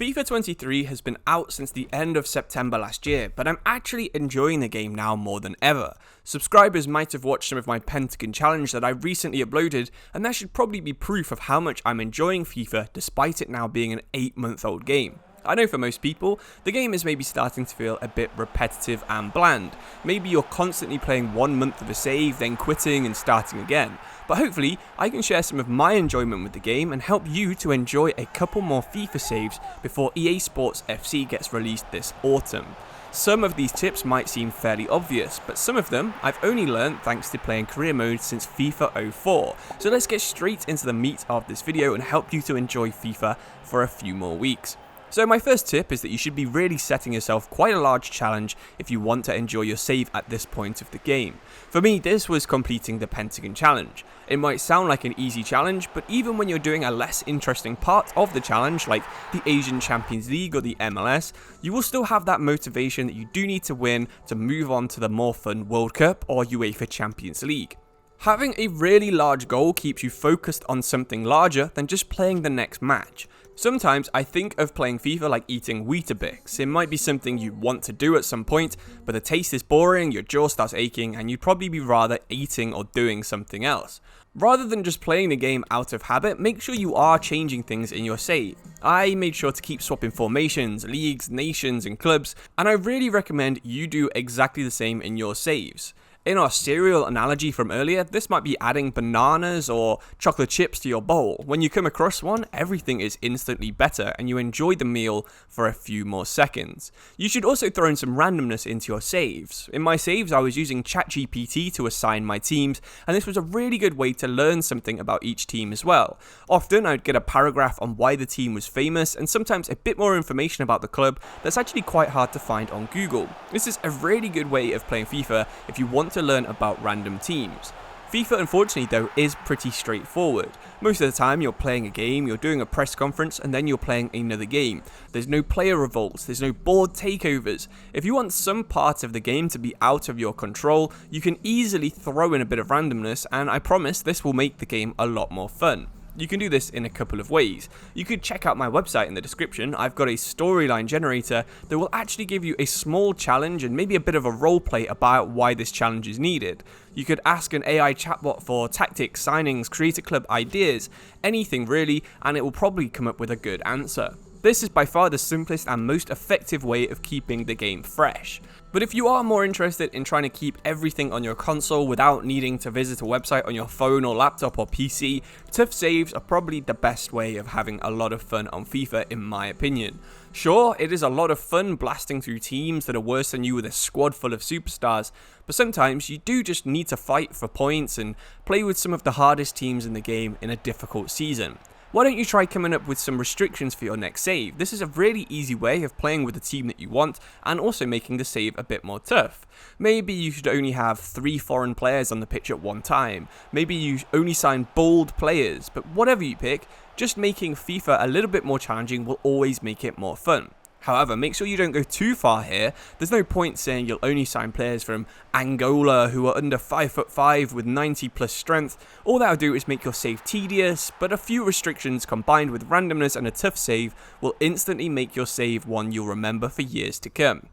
FIFA 23 has been out since the end of September last year, but I'm actually enjoying the game now more than ever. Subscribers might have watched some of my Pentagon challenge that I recently uploaded, and that should probably be proof of how much I'm enjoying FIFA despite it now being an 8-month-old game. I know for most people, the game is maybe starting to feel a bit repetitive and bland. Maybe you're constantly playing 1 month of a save, then quitting and starting again. But hopefully, I can share some of my enjoyment with the game and help you to enjoy a couple more FIFA saves before EA Sports FC gets released this autumn. Some of these tips might seem fairly obvious, but some of them I've only learned thanks to playing career mode since FIFA 04. So let's get straight into the meat of this video and help you to enjoy FIFA for a few more weeks. So my first tip is that you should be really setting yourself quite a large challenge if you want to enjoy your save at this point of the game. For me, this was completing the Pentagon challenge. It might sound like an easy challenge, but even when you're doing a less interesting part of the challenge, like the Asian Champions League or the MLS, you will still have that motivation that you do need to win to move on to the more fun World Cup or UEFA Champions League. Having a really large goal keeps you focused on something larger than just playing the next match. Sometimes I think of playing FIFA like eating Weetabix. It might be something you want to do at some point, but the taste is boring, your jaw starts aching, and you'd probably be rather eating or doing something else. Rather than just playing the game out of habit, make sure you are changing things in your save. I made sure to keep swapping formations, leagues, nations, and clubs, and I really recommend you do exactly the same in your saves. In our cereal analogy from earlier, this might be adding bananas or chocolate chips to your bowl. When you come across one, everything is instantly better and you enjoy the meal for a few more seconds. You should also throw in some randomness into your saves. In my saves, I was using ChatGPT to assign my teams, and this was a really good way to learn something about each team as well. Often, I'd get a paragraph on why the team was famous and sometimes a bit more information about the club that's actually quite hard to find on Google. This is a really good way of playing FIFA if you want to learn about random teams. FIFA, unfortunately though, is pretty straightforward. Most of the time you're playing a game, you're doing a press conference, and then you're playing another game. There's no player revolts, there's no board takeovers. If you want some part of the game to be out of your control, you can easily throw in a bit of randomness, and I promise this will make the game a lot more fun. You can do this in a couple of ways. You could check out my website in the description. I've got a storyline generator that will actually give you a small challenge and maybe a bit of a roleplay about why this challenge is needed. You could ask an AI chatbot for tactics, signings, create a club ideas, anything really, and it will probably come up with a good answer. This is by far the simplest and most effective way of keeping the game fresh. But if you are more interested in trying to keep everything on your console without needing to visit a website on your phone or laptop or PC, tough saves are probably the best way of having a lot of fun on FIFA in my opinion. Sure, it is a lot of fun blasting through teams that are worse than you with a squad full of superstars, but sometimes you do just need to fight for points and play with some of the hardest teams in the game in a difficult season. Why don't you try coming up with some restrictions for your next save? This is a really easy way of playing with the team that you want and also making the save a bit more tough. Maybe you should only have 3 foreign players on the pitch at one time. Maybe you only sign bold players, but whatever you pick, just making FIFA a little bit more challenging will always make it more fun. However, make sure you don't go too far here. There's no point saying you'll only sign players from Angola who are under 5'5" with 90 plus strength. All that'll do is make your save tedious, but a few restrictions combined with randomness and a tough save will instantly make your save one you'll remember for years to come.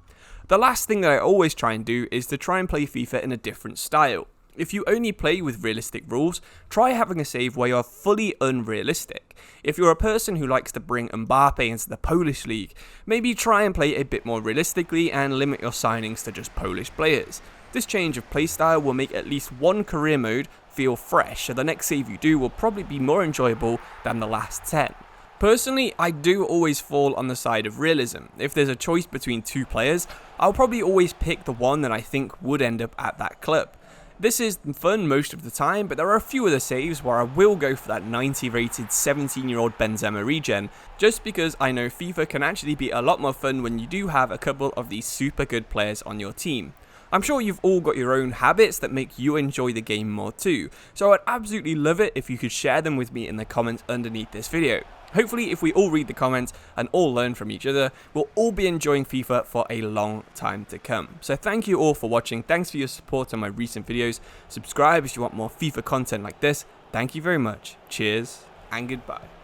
The last thing that I always try and do is to try and play FIFA in a different style. If you only play with realistic rules, try having a save where you're fully unrealistic. If you're a person who likes to bring Mbappe into the Polish league, maybe try and play a bit more realistically and limit your signings to just Polish players. This change of playstyle will make at least one career mode feel fresh, so the next save you do will probably be more enjoyable than the last 10. Personally, I do always fall on the side of realism. If there's a choice between 2 players, I'll probably always pick the one that I think would end up at that club. This is fun most of the time, but there are a few other saves where I will go for that 90 rated 17-year-old Benzema regen, just because I know FIFA can actually be a lot more fun when you do have a couple of these super good players on your team. I'm sure you've all got your own habits that make you enjoy the game more too, so I'd absolutely love it if you could share them with me in the comments underneath this video. Hopefully, if we all read the comments and all learn from each other, we'll all be enjoying FIFA for a long time to come. So thank you all for watching, thanks for your support on my recent videos, subscribe if you want more FIFA content like this, thank you very much, cheers and goodbye.